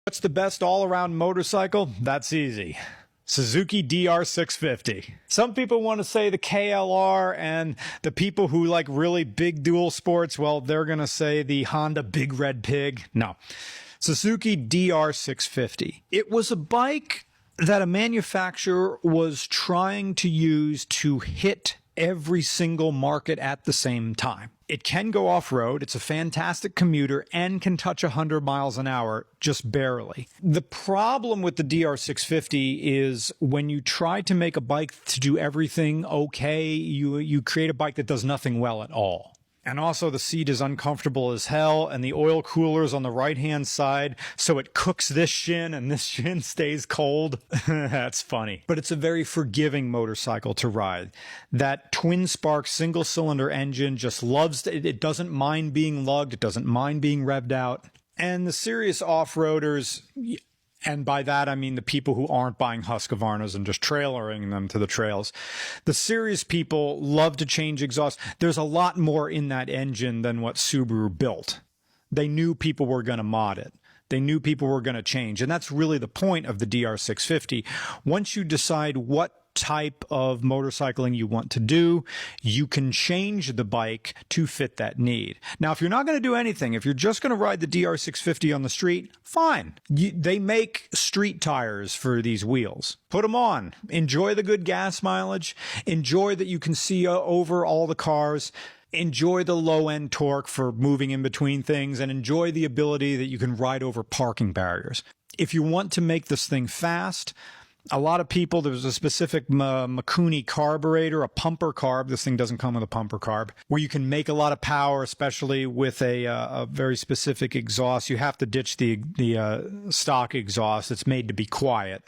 What's the best all-around motorcycle? That's easy. Suzuki DR-650. Some people want to say the KLR, and the people who like really big dual sports, well, they're going to say the Honda Big Red Pig. No. Suzuki DR-650. It was a bike that a manufacturer was trying to use to hit every single market at the same time. It can go off-road, it's a fantastic commuter, and can touch 100 miles an hour, just barely. The problem with the DR650 is when you try to make a bike to do everything okay, you create a bike that does nothing well at all. And also the seat is uncomfortable as hell, and the oil cooler is on the right-hand side, so it cooks this shin, and this shin stays cold. That's funny. But it's a very forgiving motorcycle to ride. That twin-spark single-cylinder engine just loves it. It doesn't mind being lugged. It doesn't mind being revved out. And the serious off-roaders, and by that I mean the people who aren't buying Husqvarnas and just trailering them to the trails. The serious people love to change exhaust. There's a lot more in that engine than what Subaru built. They knew people were going to mod it. They knew people were going to change. And that's really the point of the DR650. Once you decide what type of motorcycling you want to do, you can change the bike to fit that need. Now, if you're not going to do anything, if you're just going to ride the DR650 on the street, fine. They make street tires for these wheels. Put them on. Enjoy the good gas mileage. Enjoy that you can see over all the cars. Enjoy the low-end torque for moving in between things, and enjoy the ability that you can ride over parking barriers. If you want to make this thing fast, a lot of people, there's a specific Mikuni carburetor, a pumper carb. This thing doesn't come with a pumper carb, where you can make a lot of power, especially with a very specific exhaust. You have to ditch the stock exhaust. It's made to be quiet.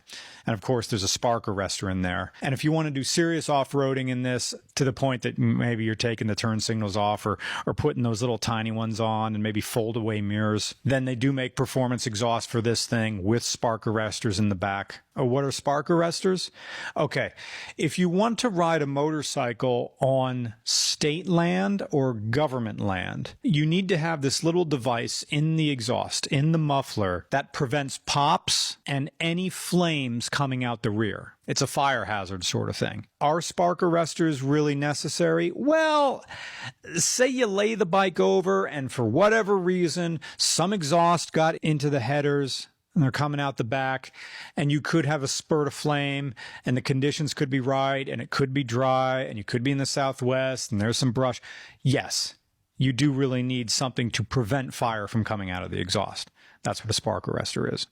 And of course, there's a spark arrestor in there. And if you want to do serious off-roading in this, to the point that maybe you're taking the turn signals off or putting those little tiny ones on and maybe fold away mirrors, then they do make performance exhaust for this thing with spark arrestors in the back. Oh, what are spark arrestors? Okay, if you want to ride a motorcycle on state land or government land, you need to have this little device in the exhaust, in the muffler, that prevents pops and any flames coming out the rear. It's a fire hazard sort of thing. Are spark arrestors really necessary? Well, say you lay the bike over and for whatever reason, some exhaust got into the headers, and they're coming out the back, and you could have a spurt of flame, and the conditions could be right, and it could be dry, and you could be in the Southwest, and there's some brush. Yes, you do really need something to prevent fire from coming out of the exhaust. That's what a spark arrestor is.